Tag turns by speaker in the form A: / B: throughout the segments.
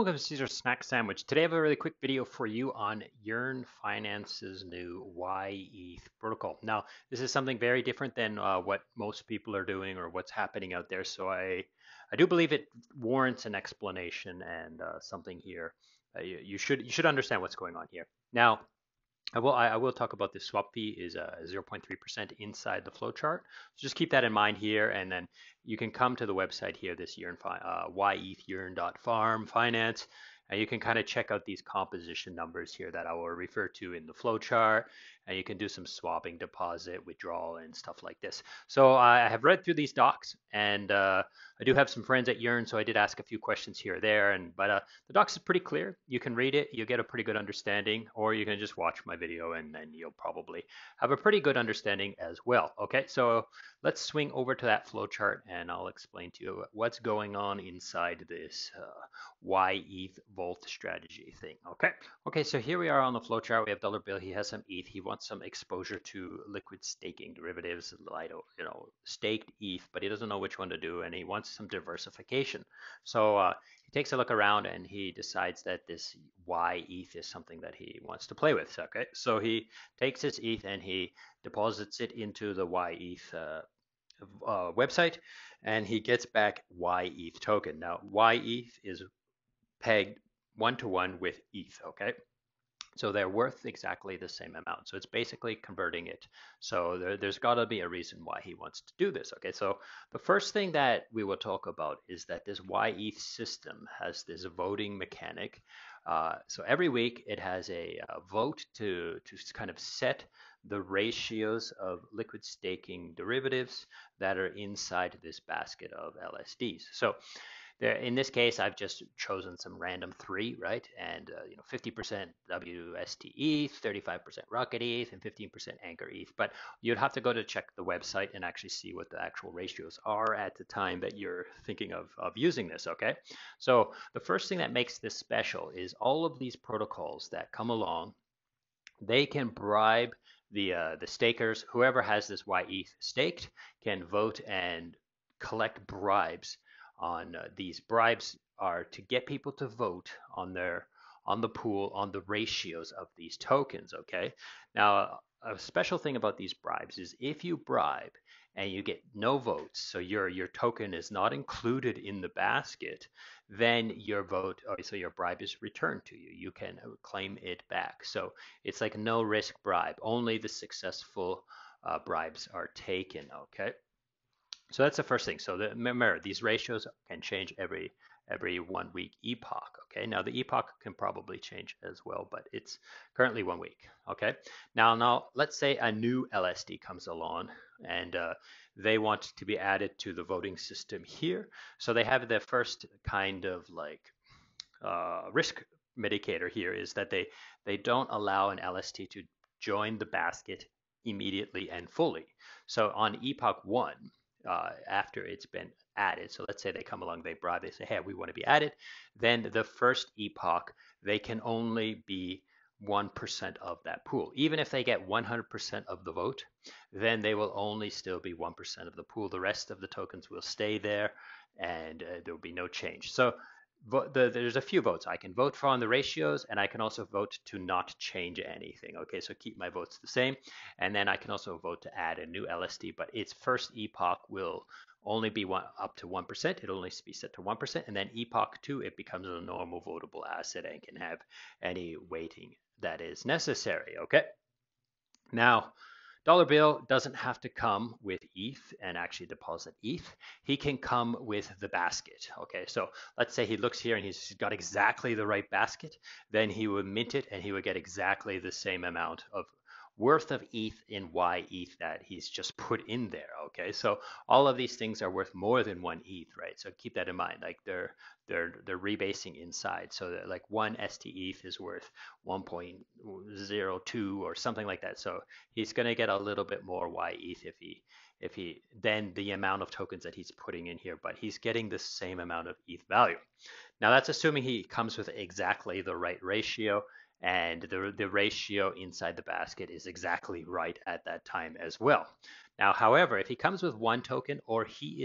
A: welcome to Ceazor Snack Sandwich. Today I have a really quick video for you on Yearn Finance's new yETH protocol. Now, this is something very different than what most people are doing or what's happening out there. So I do believe it warrants an explanation and something here. You should understand what's going on here. Now, I will talk about the swap fee is 0.3% inside the flowchart. So just keep that in mind here, and then you can come to the website here, this yETH Yearn.farm finance, and you can kind of check out these composition numbers here that I will refer to in the flowchart, and you can do some swapping, deposit, withdrawal, and stuff like this. So I have read through these docs, and I do have some friends at Yearn, so I did ask a few questions here or there, but the docs is pretty clear. You can read it, you'll get a pretty good understanding, or you can just watch my video and then you'll probably have a pretty good understanding as well. Okay, so let's swing over to that flowchart and I'll explain to you what's going on inside this yETH Volt strategy thing. Okay, so here we are on the flowchart. We have dollar bill. He has some ETH. He wants some exposure to liquid staking derivatives, staked ETH, but he doesn't know which one to do, and he wants some diversification. So he takes a look around and he decides that this yETH is something that he wants to play with. Okay, so he takes his ETH and he deposits it into the yETH website, and he gets back yETH token. Now, yETH is pegged 1-to-1 with ETH. Okay, so they're worth exactly the same amount. So it's basically converting it. So there's got to be a reason why he wants to do this. Okay, so the first thing that we will talk about is that this yETH system has this voting mechanic. So every week it has a vote to kind of set the ratios of liquid staking derivatives that are inside this basket of LSDs. So there, in this case, I've just chosen some random 3, right? And 50% WST ETH, 35% Rocket ETH, and 15% Anchor ETH. But you'd have to go to check the website and actually see what the actual ratios are at the time that you're thinking of using this, okay? So the first thing that makes this special is all of these protocols that come along, they can bribe the stakers. Whoever has this yETH staked can vote and collect bribes on these bribes are to get people to vote on the pool, on the ratios of these tokens. Okay, now a special thing about these bribes is if you bribe and you get no votes, so your token is not included in the basket, then your vote, so your bribe is returned to you. You can claim it back. So it's like no risk bribe. Only the successful bribes are taken. Okay. So that's the first thing. So remember, these ratios can change every 1 week epoch. Okay, now the epoch can probably change as well, but it's currently 1 week. Okay, now let's say a new LSD comes along and they want to be added to the voting system here. So they have their first kind of like risk mitigator here is that they don't allow an LST to join the basket immediately and fully. So on epoch 1, after it's been added. So let's say they come along, they bribe, they say, hey, we want to be added. Then the first epoch, they can only be 1% of that pool. Even if they get 100% of the vote, then they will only still be 1% of the pool. The rest of the tokens will stay there and there will be no change. So there's a few votes. I can vote for on the ratios, and I can also vote to not change anything. Okay, so keep my votes the same. And then I can also vote to add a new LSD, but its first epoch will only be up to 1%. It'll only be set to 1%. And then epoch 2, it becomes a normal votable asset and can have any weighting that is necessary. Okay, now dollar bill doesn't have to come with ETH and actually deposit ETH. He can come with the basket. Okay, so let's say he looks here and he's got exactly the right basket. Then he would mint it and he would get exactly the same amount of worth of ETH in yETH that he's just put in there. Okay, so all of these things are worth more than 1 ETH, right? So keep that in mind. Like they're rebasing inside. So that like 1 ST-ETH is worth 1.02 or something like that. So he's going to get a little bit more yETH if he then the amount of tokens that he's putting in here, but he's getting the same amount of ETH value. Now that's assuming he comes with exactly the right ratio, and the ratio inside the basket is exactly right at that time as well. Now, however, if he comes with 1 token or he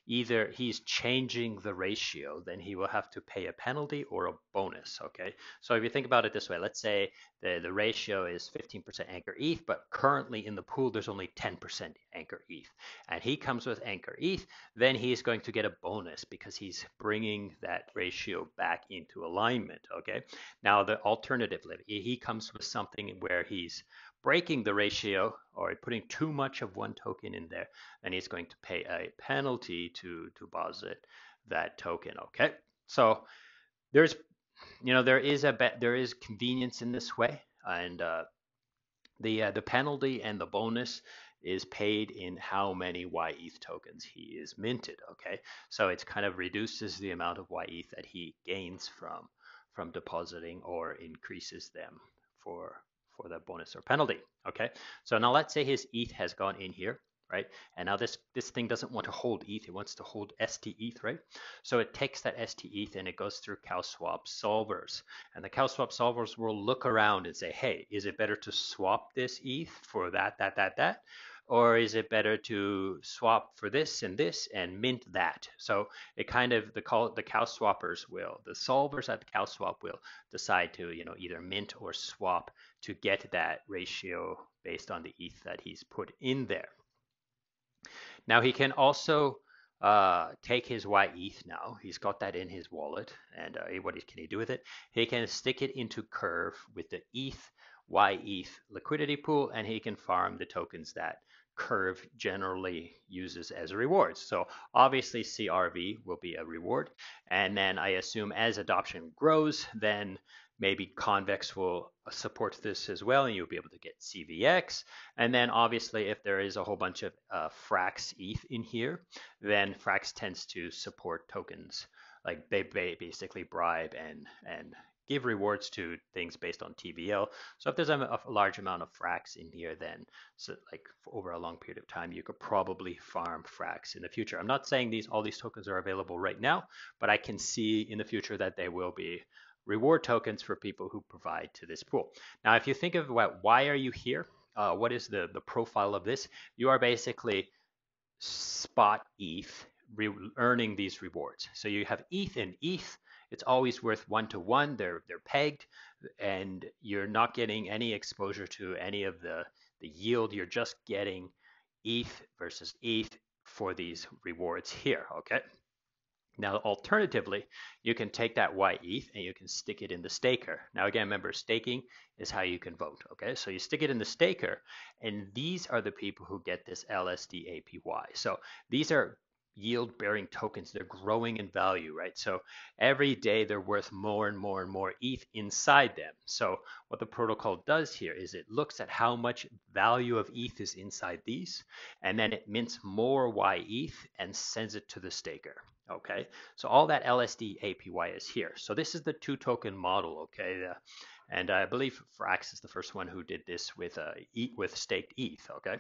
A: either he's changing the ratio, then he will have to pay a penalty or a bonus. Okay, so if you think about it this way, let's say the ratio is 15% anchor ETH, but currently in the pool there's only 10% anchor ETH, and he comes with anchor ETH, then he's going to get a bonus because he's bringing that ratio back into alignment. Okay, now the alternatively, he comes with something where he's breaking the ratio or putting too much of one token in there, then he's going to pay a penalty to deposit that token. Okay, so there's there is convenience in this way, and the penalty and the bonus is paid in how many yETH tokens he is minted. Okay, so it kind of reduces the amount of yETH that he gains from depositing or increases them for that bonus or penalty. Okay, so now let's say his ETH has gone in here, right? And now this thing doesn't want to hold ETH, it wants to hold STETH, right? So it takes that STETH and it goes through CowSwap solvers. And the CowSwap solvers will look around and say, hey, is it better to swap this ETH for that? Or is it better to swap for this and mint that? So it kind of the cow swappers will, the solvers at the cow swap will decide to either mint or swap to get that ratio based on the ETH that he's put in there. Now he can also take his yETH now. He's got that in his wallet. And what can he do with it? He can stick it into Curve with the yETH liquidity pool, and he can farm the tokens that Curve generally uses as rewards. So obviously CRV will be a reward. And then I assume as adoption grows, then maybe Convex will support this as well, and you'll be able to get CVX. And then obviously if there is a whole bunch of Frax ETH in here, then Frax tends to support tokens. Like they basically bribe and give rewards to things based on TVL. So if there's a large amount of Frax in here, then like over a long period of time, you could probably farm Frax in the future. I'm not saying all these tokens are available right now, but I can see in the future that they will be reward tokens for people who provide to this pool. Now, if you think of why are you here? What is the profile of this? You are basically spot ETH earning these rewards. So you have ETH and ETH. It's always worth 1-to-1. They're pegged, and you're not getting any exposure to any of the yield. You're just getting ETH versus ETH for these rewards here. Okay. Now, alternatively, you can take that yETH and you can stick it in the staker. Now, again, remember, staking is how you can vote, okay? So you stick it in the staker, and these are the people who get this LST APY. So these are yield-bearing tokens. They're growing in value, right? So every day they're worth more and more and more ETH inside them. So what the protocol does here is it looks at how much value of ETH is inside these, and then it mints more yETH and sends it to the staker. Okay, so all that LST APY is here. So this is the two token model, okay? And I believe Frax is the first one who did this with staked ETH, okay?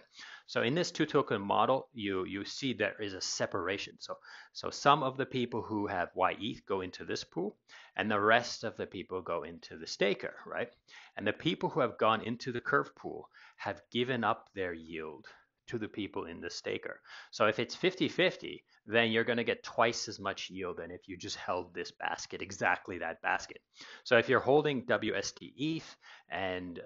A: So in this two token model, you see there is a separation. So some of the people who have yETH go into this pool, and the rest of the people go into the staker, right? And the people who have gone into the Curve pool have given up their yield to the people in the staker. So if it's 50-50, then you're going to get twice as much yield than if you just held this basket, exactly that basket. So if you're holding WST ETH and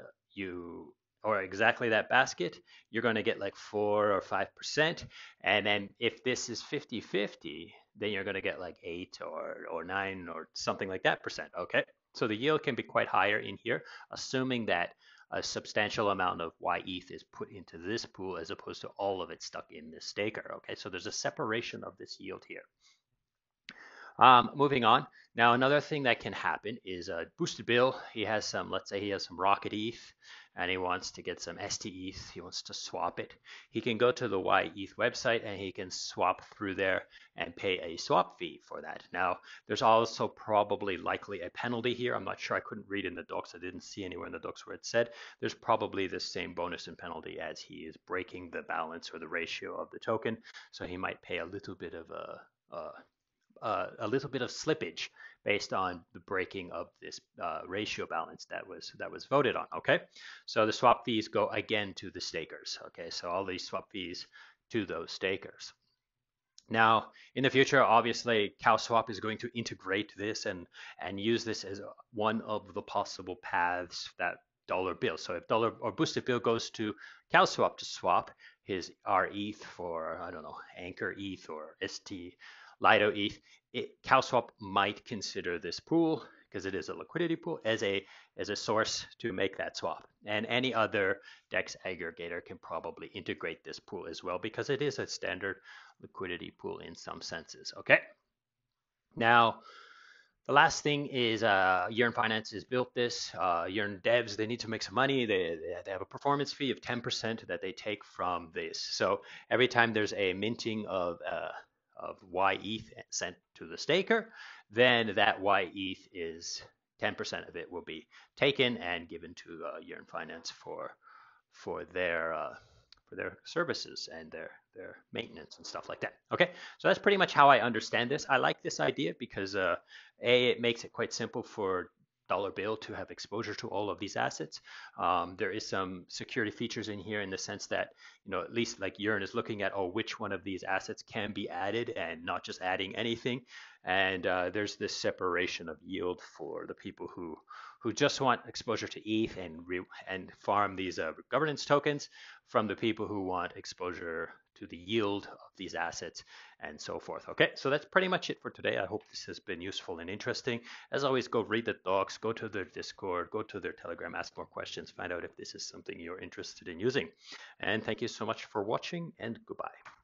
A: or exactly that basket, you're going to get like 4 or 5%. And then if this is 50-50, then you're going to get like 8 or 9 or something like that percent. Okay. So the yield can be quite higher in here, assuming that a substantial amount of yETH is put into this pool as opposed to all of it stuck in this staker. Okay, so there's a separation of this yield here. Moving on. Now, another thing that can happen is a boosted bill. He has some, let's say he has some Rocket ETH and he wants to get some STETH. He wants to swap it. He can go to the yETH website and he can swap through there and pay a swap fee for that. Now, there's also probably likely a penalty here. I'm not sure. I couldn't read in the docs. I didn't see anywhere in the docs where it said. There's probably the same bonus and penalty as he is breaking the balance or the ratio of the token. So he might pay a little bit of slippage based on the breaking of this ratio balance that was voted on. Okay, so the swap fees go again to the stakers. Okay, so all these swap fees to those stakers. Now, in the future, obviously, CowSwap is going to integrate this and use this as one of the possible paths that dollar bill. So if dollar or boosted bill goes to CowSwap to swap his rETH for, I don't know, Anchor ETH or ST Lido ETH, CowSwap might consider this pool, because it is a liquidity pool, as a source to make that swap. And any other DEX aggregator can probably integrate this pool as well, because it is a standard liquidity pool in some senses. Okay. Now, the last thing is Yearn Finance has built this. Yearn devs, they need to make some money. They have a performance fee of 10% that they take from this. So every time there's a minting of yETH sent to the staker, then that yETH is 10% of it will be taken and given to Yearn Finance for their services and their maintenance and stuff like that. Okay, so that's pretty much how I understand this. I like this idea because it makes it quite simple for dollar bill to have exposure to all of these assets. There is some security features in here in the sense that, at least like Yearn is looking at, which one of these assets can be added and not just adding anything. And there's this separation of yield for the people who just want exposure to ETH and farm these governance tokens, from the people who want exposure to the yield of these assets and so forth. Okay, so that's pretty much it for today. I hope this has been useful and interesting. As always, go read the docs, go to their Discord, go to their Telegram, ask more questions, find out if this is something you're interested in using. And thank you so much for watching, and goodbye.